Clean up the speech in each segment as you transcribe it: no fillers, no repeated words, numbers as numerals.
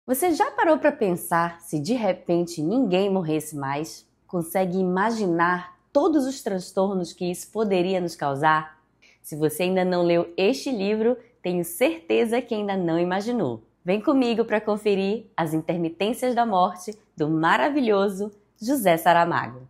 Você já parou para pensar se de repente ninguém morresse mais? Consegue imaginar todos os transtornos que isso poderia nos causar? Se você ainda não leu este livro, tenho certeza que ainda não imaginou. Vem comigo para conferir As Intermitências da Morte, do maravilhoso José Saramago.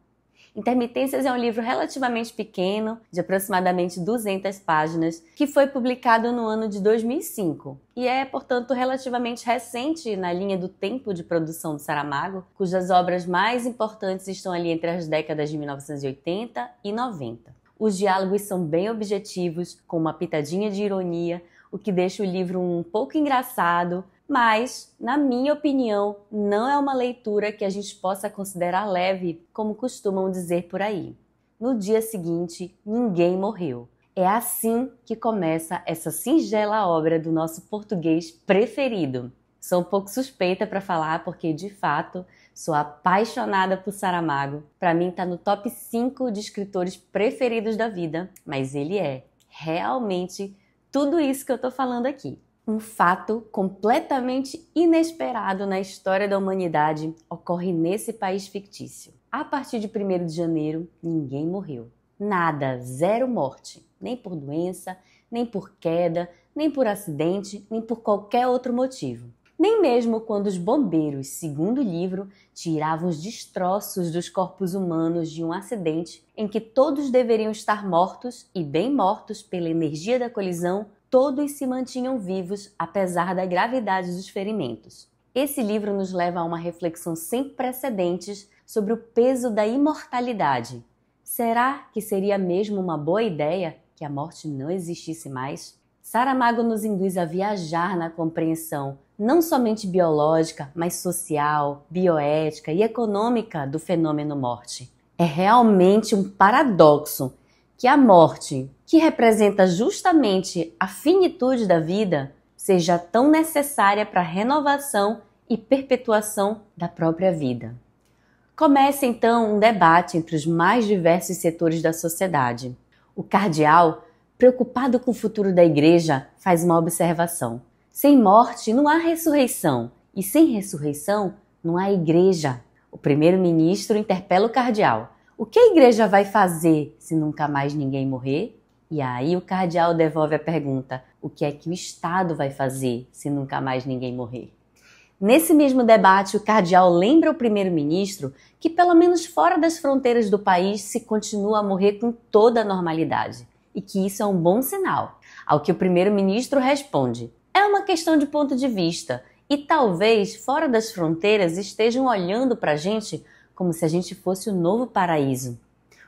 Intermitências é um livro relativamente pequeno, de aproximadamente 200 páginas, que foi publicado no ano de 2005 e é, portanto, relativamente recente na linha do tempo de produção do Saramago, cujas obras mais importantes estão ali entre as décadas de 1980 e 90. Os diálogos são bem objetivos, com uma pitadinha de ironia, o que deixa o livro um pouco engraçado, mas, na minha opinião, não é uma leitura que a gente possa considerar leve, como costumam dizer por aí. No dia seguinte, ninguém morreu. É assim que começa essa singela obra do nosso português preferido. Sou um pouco suspeita para falar porque, de fato, sou apaixonada por Saramago. Para mim está no top 5 de escritores preferidos da vida, mas ele é realmente tudo isso que eu estou falando aqui. Um fato completamente inesperado na história da humanidade ocorre nesse país fictício. A partir de 1º de janeiro, ninguém morreu. Nada, zero morte. Nem por doença, nem por queda, nem por acidente, nem por qualquer outro motivo. Nem mesmo quando os bombeiros, segundo o livro, tiravam os destroços dos corpos humanos de um acidente em que todos deveriam estar mortos e bem mortos pela energia da colisão, todos se mantinham vivos apesar da gravidade dos ferimentos. Esse livro nos leva a uma reflexão sem precedentes sobre o peso da imortalidade. Será que seria mesmo uma boa ideia que a morte não existisse mais? Saramago nos induz a viajar na compreensão não somente biológica, mas social, bioética e econômica do fenômeno morte. É realmente um paradoxo que a morte, que representa justamente a finitude da vida, seja tão necessária para a renovação e perpetuação da própria vida. Começa então um debate entre os mais diversos setores da sociedade. O cardeal, preocupado com o futuro da igreja, faz uma observação. Sem morte não há ressurreição, e sem ressurreição não há igreja. O primeiro-ministro interpela o cardeal. O que a igreja vai fazer se nunca mais ninguém morrer? E aí o cardeal devolve a pergunta: o que é que o Estado vai fazer se nunca mais ninguém morrer? Nesse mesmo debate, o cardeal lembra ao primeiro-ministro que, pelo menos fora das fronteiras do país, se continua a morrer com toda a normalidade e que isso é um bom sinal. Ao que o primeiro-ministro responde: é uma questão de ponto de vista e talvez fora das fronteiras estejam olhando para a gente como se a gente fosse o novo paraíso.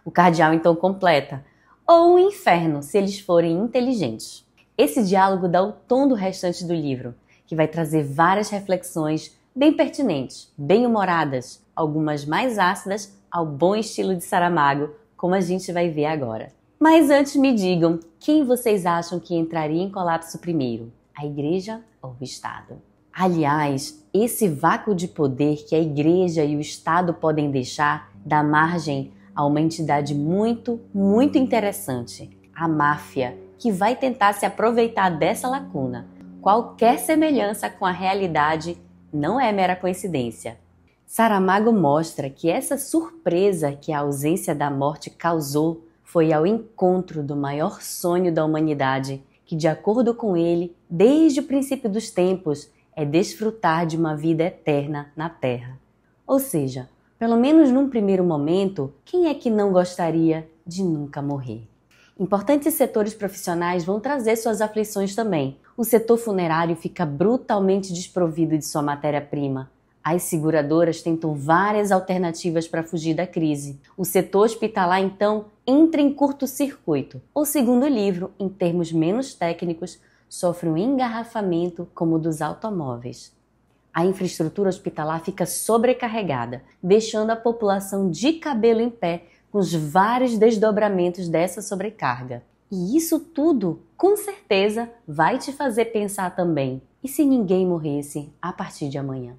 O cardeal então completa: ou um inferno se eles forem inteligentes. Esse diálogo dá o tom do restante do livro, que vai trazer várias reflexões bem pertinentes, bem humoradas, algumas mais ácidas ao bom estilo de Saramago, como a gente vai ver agora. Mas antes me digam, quem vocês acham que entraria em colapso primeiro? A igreja ou o Estado? Aliás, esse vácuo de poder que a igreja e o Estado podem deixar dá margem a uma entidade muito interessante, a máfia, que vai tentar se aproveitar dessa lacuna. Qualquer semelhança com a realidade não é mera coincidência. Saramago mostra que essa surpresa que a ausência da morte causou foi ao encontro do maior sonho da humanidade, que, de acordo com ele, desde o princípio dos tempos, é desfrutar de uma vida eterna na Terra. Ou seja, pelo menos num primeiro momento, quem é que não gostaria de nunca morrer? Importantes setores profissionais vão trazer suas aflições também. O setor funerário fica brutalmente desprovido de sua matéria-prima. As seguradoras tentam várias alternativas para fugir da crise. O setor hospitalar, então, entra em curto-circuito. Ou, segundo o livro, em termos menos técnicos, sofre um engarrafamento como o dos automóveis. A infraestrutura hospitalar fica sobrecarregada, deixando a população de cabelo em pé com os vários desdobramentos dessa sobrecarga. E isso tudo, com certeza, vai te fazer pensar também: e se ninguém morresse a partir de amanhã?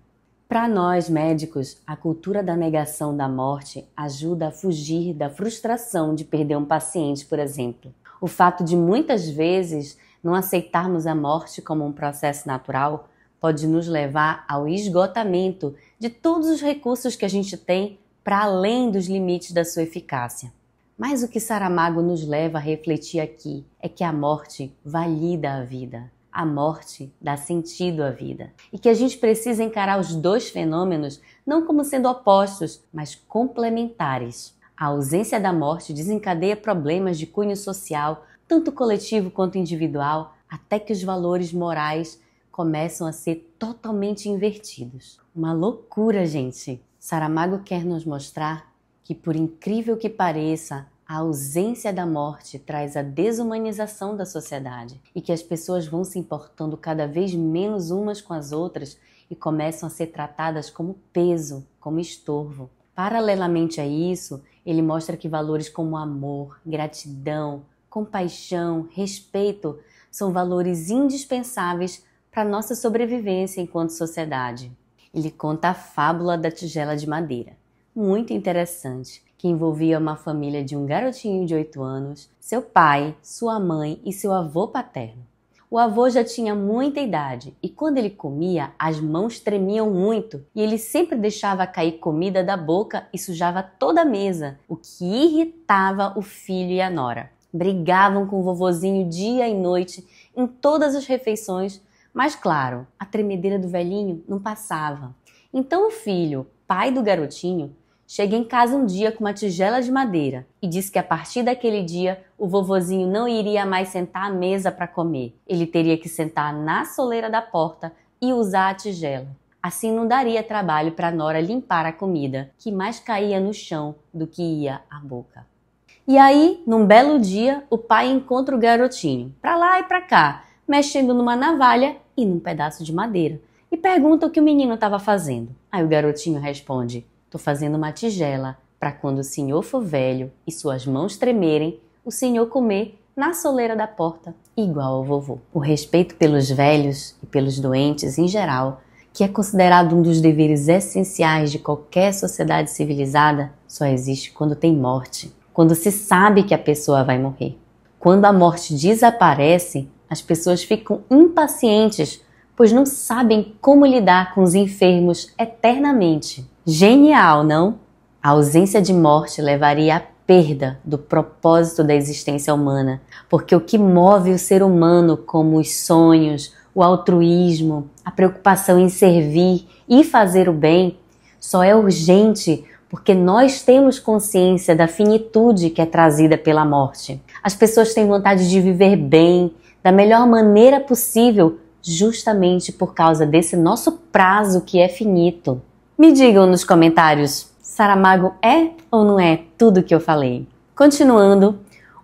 Para nós, médicos, a cultura da negação da morte ajuda a fugir da frustração de perder um paciente, por exemplo. O fato de muitas vezes não aceitarmos a morte como um processo natural pode nos levar ao esgotamento de todos os recursos que a gente tem para além dos limites da sua eficácia. Mas o que Saramago nos leva a refletir aqui é que a morte valida a vida. A morte dá sentido à vida. E que a gente precisa encarar os dois fenômenos não como sendo opostos, mas complementares. A ausência da morte desencadeia problemas de cunho social, tanto coletivo quanto individual, até que os valores morais começam a ser totalmente invertidos. Uma loucura, gente! Saramago quer nos mostrar que, por incrível que pareça, a ausência da morte traz a desumanização da sociedade e que as pessoas vão se importando cada vez menos umas com as outras e começam a ser tratadas como peso, como estorvo. Paralelamente a isso, ele mostra que valores como amor, gratidão, compaixão, respeito são valores indispensáveis para a nossa sobrevivência enquanto sociedade. Ele conta a fábula da tigela de madeira, muito interessante, que envolvia uma família de um garotinho de 8 anos, seu pai, sua mãe e seu avô paterno. O avô já tinha muita idade e quando ele comia, as mãos tremiam muito e ele sempre deixava cair comida da boca e sujava toda a mesa, o que irritava o filho e a nora. Brigavam com o vovozinho dia e noite em todas as refeições, mas claro, a tremedeira do velhinho não passava. Então o filho, pai do garotinho, chega em casa um dia com uma tigela de madeira e diz que a partir daquele dia o vovozinho não iria mais sentar à mesa para comer. Ele teria que sentar na soleira da porta e usar a tigela. Assim não daria trabalho para a nora limpar a comida, que mais caía no chão do que ia à boca. E aí, num belo dia, o pai encontra o garotinho, para lá e para cá, mexendo numa navalha e num pedaço de madeira, e pergunta o que o menino estava fazendo. Aí o garotinho responde: "Tô fazendo uma tigela para quando o senhor for velho e suas mãos tremerem, o senhor comer na soleira da porta, igual ao vovô." O respeito pelos velhos e pelos doentes em geral, que é considerado um dos deveres essenciais de qualquer sociedade civilizada, só existe quando tem morte, quando se sabe que a pessoa vai morrer. Quando a morte desaparece, as pessoas ficam impacientes, pois não sabem como lidar com os enfermos eternamente. Genial, não? A ausência de morte levaria à perda do propósito da existência humana, porque o que move o ser humano, como os sonhos, o altruísmo, a preocupação em servir e fazer o bem, só é urgente porque nós temos consciência da finitude que é trazida pela morte. As pessoas têm vontade de viver bem, da melhor maneira possível, justamente por causa desse nosso prazo que é finito. Me digam nos comentários, Saramago é ou não é tudo o que eu falei? Continuando,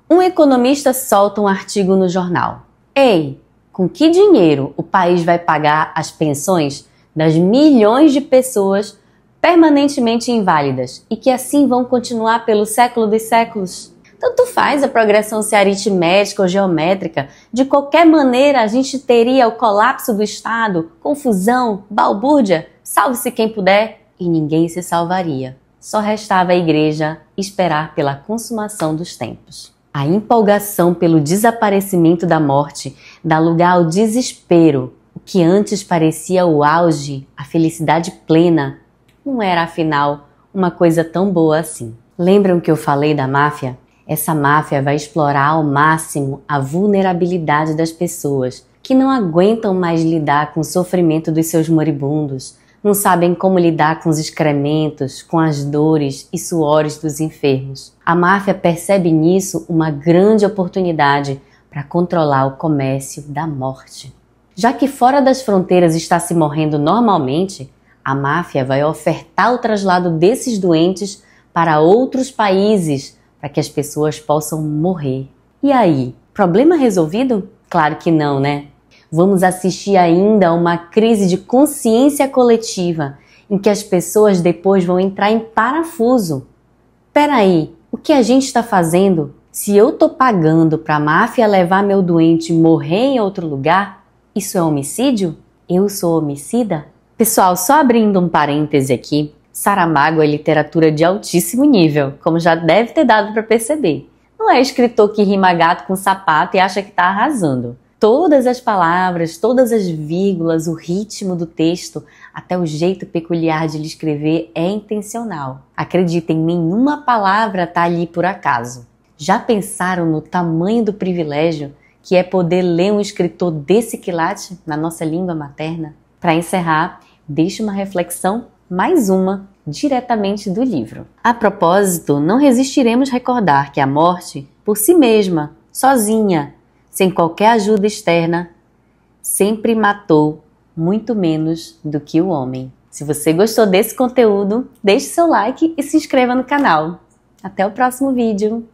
um economista solta um artigo no jornal. Ei, com que dinheiro o país vai pagar as pensões das milhões de pessoas permanentemente inválidas e que assim vão continuar pelo século dos séculos? Tanto faz a progressão se aritmética ou geométrica, de qualquer maneira a gente teria o colapso do Estado, confusão, balbúrdia, salve-se quem puder, e ninguém se salvaria. Só restava a igreja esperar pela consumação dos tempos. A empolgação pelo desaparecimento da morte dá lugar ao desespero. O que antes parecia o auge, a felicidade plena, não era afinal uma coisa tão boa assim. Lembram que eu falei da máfia? Essa máfia vai explorar ao máximo a vulnerabilidade das pessoas, que não aguentam mais lidar com o sofrimento dos seus moribundos, não sabem como lidar com os excrementos, com as dores e suores dos enfermos. A máfia percebe nisso uma grande oportunidade para controlar o comércio da morte. Já que fora das fronteiras está se morrendo normalmente, a máfia vai ofertar o traslado desses doentes para outros países, para que as pessoas possam morrer. E aí, problema resolvido? Claro que não, né? Vamos assistir ainda a uma crise de consciência coletiva, em que as pessoas depois vão entrar em parafuso. Peraí, o que a gente está fazendo? Se eu tô pagando para a máfia levar meu doente morrer em outro lugar, isso é homicídio? Eu sou homicida? Pessoal, só abrindo um parêntese aqui, Saramago é literatura de altíssimo nível, como já deve ter dado para perceber. Não é escritor que rima gato com sapato e acha que está arrasando. Todas as palavras, todas as vírgulas, o ritmo do texto, até o jeito peculiar de lhe escrever é intencional. Acreditem, nenhuma palavra está ali por acaso. Já pensaram no tamanho do privilégio que é poder ler um escritor desse quilate na nossa língua materna? Para encerrar, deixo uma reflexão, mais uma, diretamente do livro. A propósito, não resistiremos recordar que a morte, por si mesma, sozinha, sem qualquer ajuda externa, sempre matou muito menos do que o homem. Se você gostou desse conteúdo, deixe seu like e se inscreva no canal. Até o próximo vídeo!